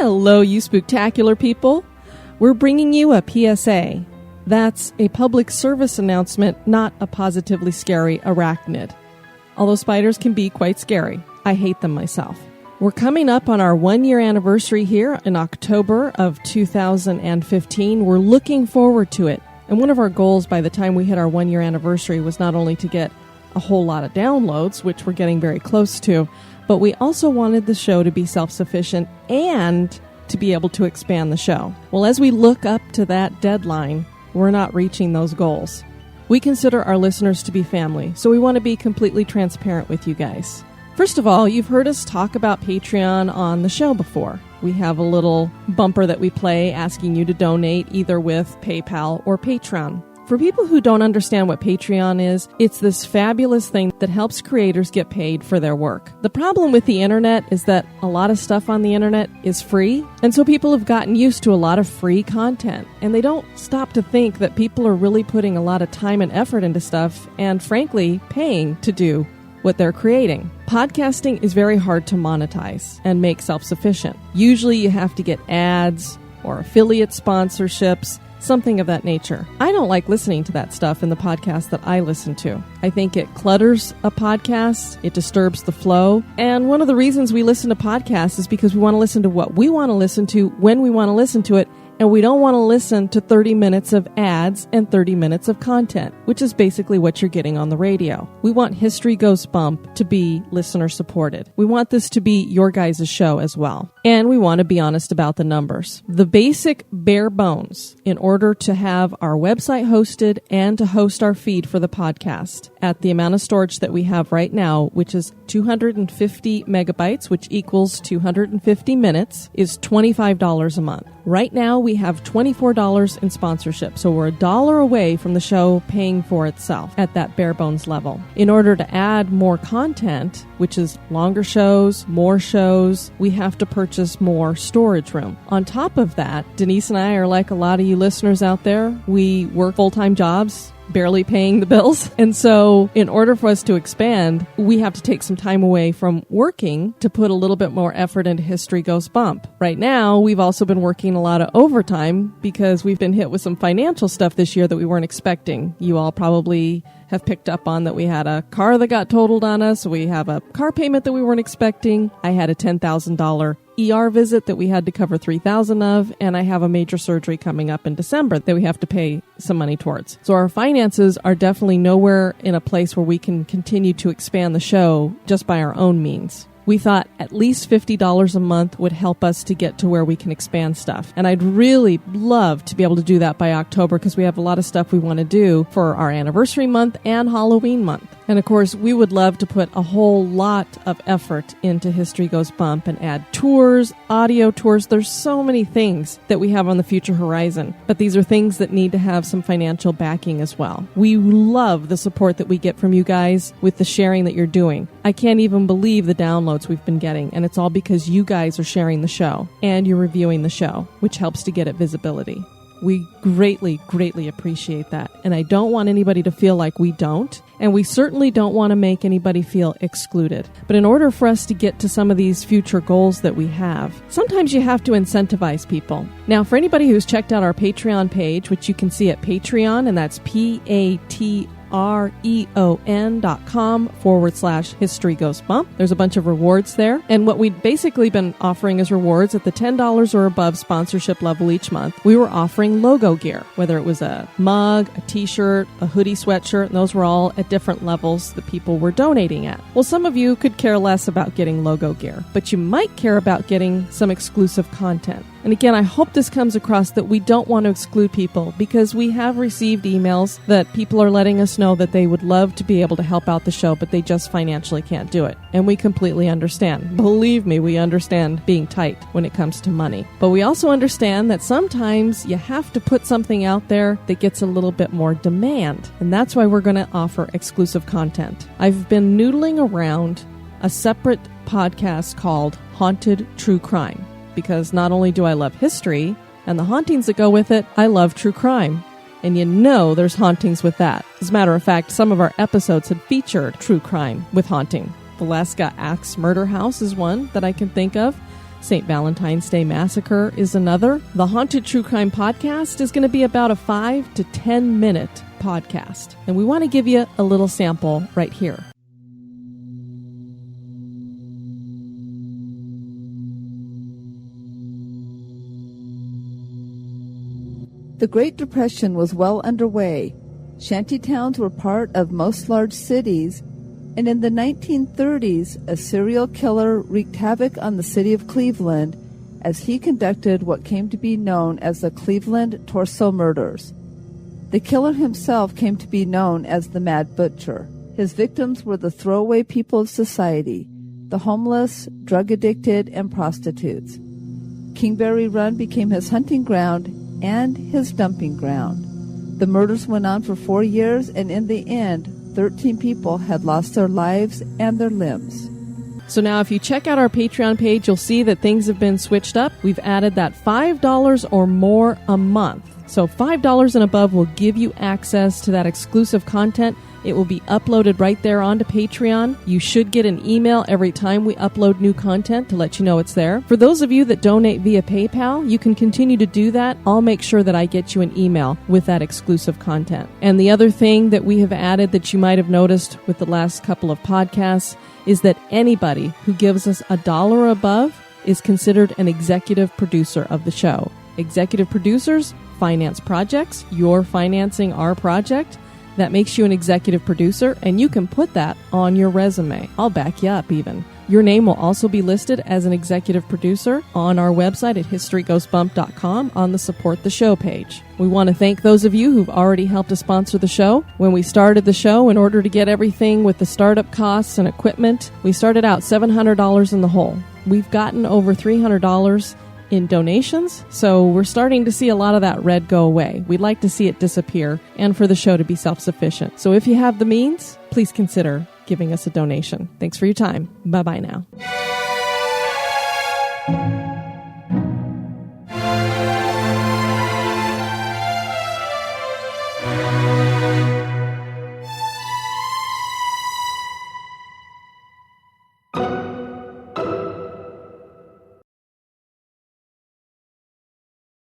Hello, you spooktacular people. We're bringing you a PSA. That's a public service announcement, not a positively scary arachnid. Although spiders can be quite scary. I hate them myself. We're coming up on our 1-year anniversary here in October of 2015. We're looking forward to it. And one of our goals by the time we hit our 1-year anniversary was not only to get a whole lot of downloads, which we're getting very close to, but we also wanted the show to be self-sufficient and to be able to expand the show. Well, as we look up to that deadline, we're not reaching those goals. We consider our listeners to be family, so we want to be completely transparent with you guys. First of all, you've heard us talk about Patreon on the show before. We have a little bumper that we play asking you to donate either with PayPal or Patreon. For people who don't understand what Patreon is, it's this fabulous thing that helps creators get paid for their work. The problem with the internet is that a lot of stuff on the internet is free, and so people have gotten used to a lot of free content, and they don't stop to think that people are really putting a lot of time and effort into stuff, and frankly, paying to do what they're creating. Podcasting is very hard to monetize and make self-sufficient. Usually you have to get ads or affiliate sponsorships, something of that nature. I don't like listening to that stuff in the podcast that I listen to. I think it clutters a podcast, it disturbs the flow, and one of the reasons we listen to podcasts is because we want to listen to what we want to listen to when we want to listen to it, and we don't want to listen to 30 minutes of ads and 30 minutes of content, which is basically what you're getting on the radio. We want History Goes Bump to be listener supported. We want this to be your guys' show as well. And we want to be honest about the numbers. The basic bare bones in order to have our website hosted and to host our feed for the podcast at the amount of storage that we have right now, which is 250 megabytes, which equals 250 minutes, is $25 a month. Right now, we have $24 in sponsorship, so we're $1 away from the show paying for itself at that bare bones level. In order to add more content, which is longer shows, more shows, we have to purchase more storage room. On top of that, Denise and I are like a lot of you listeners out there. We work full-time jobs, barely paying the bills. And so in order for us to expand, we have to take some time away from working to put a little bit more effort into History Goes Bump. Right now, we've also been working a lot of overtime because we've been hit with some financial stuff this year that we weren't expecting. You all probably have picked up on that we had a car that got totaled on us. We have a car payment that we weren't expecting. I had a $10,000 ER visit that we had to cover $3,000 of, and I have a major surgery coming up in December that we have to pay some money towards. So our finances are definitely nowhere in a place where we can continue to expand the show just by our own means. We thought at least $50 a month would help us to get to where we can expand stuff. And I'd really love to be able to do that by October because we have a lot of stuff we want to do for our anniversary month and Halloween month. And of course, we would love to put a whole lot of effort into History Goes Bump and add tours, audio tours. There's so many things that we have on the future horizon, but these are things that need to have some financial backing as well. We love the support that we get from you guys with the sharing that you're doing. I can't even believe the downloads we've been getting, and it's all because you guys are sharing the show and you're reviewing the show, which helps to get it visibility. We greatly, greatly appreciate that. And I don't want anybody to feel like we don't. And we certainly don't want to make anybody feel excluded. But in order for us to get to some of these future goals that we have, sometimes you have to incentivize people. Now, for anybody who's checked out our Patreon page, which you can see at Patreon, and that's patreon.com/History Goes Bump. There's a bunch of rewards there. And what we've basically been offering as rewards at the $10 or above sponsorship level each month, we were offering logo gear, whether it was a mug, a t-shirt, a hoodie sweatshirt, and those were all at different levels that people were donating at. Well, some of you could care less about getting logo gear, but you might care about getting some exclusive content. And again, I hope this comes across that we don't want to exclude people because we have received emails that people are letting us know that they would love to be able to help out the show, but they just financially can't do it. And we completely understand. Believe me, we understand being tight when it comes to money. But we also understand that sometimes you have to put something out there that gets a little bit more demand. And that's why we're going to offer exclusive content. I've been noodling around a separate podcast called Haunted True Crime, because not only do I love history and the hauntings that go with it, I love true crime. And you know there's hauntings with that. As a matter of fact, some of our episodes had featured true crime with haunting. Alaska Axe Murder House is one that I can think of. St. Valentine's Day Massacre is another. The Haunted True Crime Podcast is going to be about a 5 to 10 minute podcast. And we want to give you a little sample right here. The Great Depression was well underway. Shantytowns were part of most large cities, and in the 1930s, a serial killer wreaked havoc on the city of Cleveland as he conducted what came to be known as the Cleveland Torso Murders. The killer himself came to be known as the Mad Butcher. His victims were the throwaway people of society, the homeless, drug-addicted, and prostitutes. Kingberry Run became his hunting ground and his dumping ground. The murders went on for 4 years, and in the end, 13 people had lost their lives and their limbs. So now if you check out our Patreon page, you'll see that things have been switched up. We've added that $5 or more a month. So $5 and above will give you access to that exclusive content. It will be uploaded right there onto Patreon. You should get an email every time we upload new content to let you know it's there. For those of you that donate via PayPal, you can continue to do that. I'll make sure that I get you an email with that exclusive content. And the other thing that we have added that you might have noticed with the last couple of podcasts is that anybody who gives us $1 or above is considered an executive producer of the show. Executive producers finance projects. You're financing our project. That makes you an executive producer, and you can put that on your resume. I'll back you up even. Your name will also be listed as an executive producer on our website at historygoesbump.com on the Support the Show page. We want to thank those of you who've already helped to sponsor the show. When we started the show, in order to get everything with the startup costs and equipment, we started out $700 in the hole. We've gotten over $300 in donations, so we're starting to see a lot of that red go away. We'd like to see it disappear and for the show to be self-sufficient. So if you have the means, please consider giving us a donation. Thanks for your time. Bye-bye now.